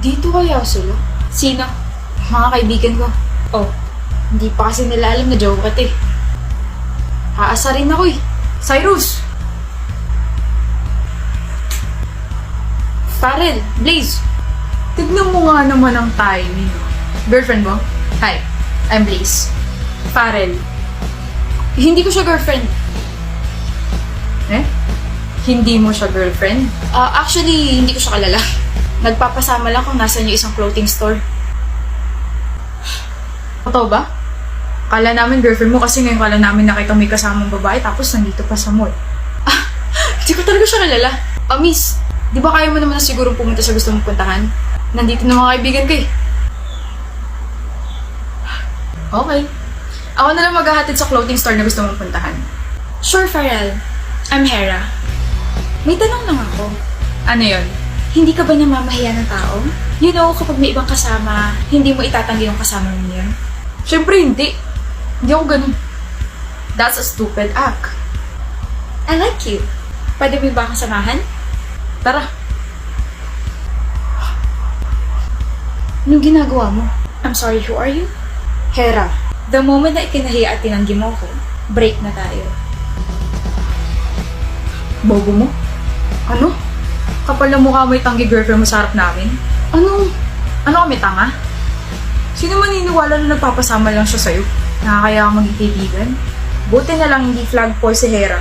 Dito kaya sila? Sino? Mga kaibigan ko. Oh, hindi pa kasi nila alam na joke ka eh. Aasarin ako eh. Cyrus! Farrell, Blaze. Tignan mo nga naman ang timing. Girlfriend mo? Hi, I'm Blaze. Farrell. Hindi ko siya girlfriend. Eh? Hindi mo siya girlfriend? Actually, hindi ko siya kalala. Nagpapasama lang kung nasan yung isang clothing store. Totoo ba? Kala namin girlfriend mo kasi ngayon kala namin nakita may kasamang babae tapos nandito pa sa mall. Hindi ko talaga siya kalala. Miss, di ba kaya mo naman na siguro pumunta sa gusto mong puntahan? Nandito na mga kaibigan ko eh. Okay. Ako na lang maghahatid sa clothing store na gusto mong puntahan. Sure, Farrell. I'm Hera. May tanong lang ako. Ano yon? Hindi ka ba namamahiya ng tao? You know, kapag may ibang kasama, hindi mo itatanggi yung kasama mo yun. Siyempre hindi. Hindi ako ganun. That's a stupid act. I like you. Pwede mo ba akong samahan? Tara. Anong ginagawa mo? I'm sorry, who are you? Hera. The moment na ikinahiya at tinanggi mo ko, break na tayo. Bobo mo? Ano? Kapal na mukha mo itanggi girlfriend mo sa harap namin? Ano kami tanga? Sino maniniwala na nagpapasama lang siya sa'yo? Nakakaya ka maging kaibigan? Buti na lang hindi flagpole si Hera.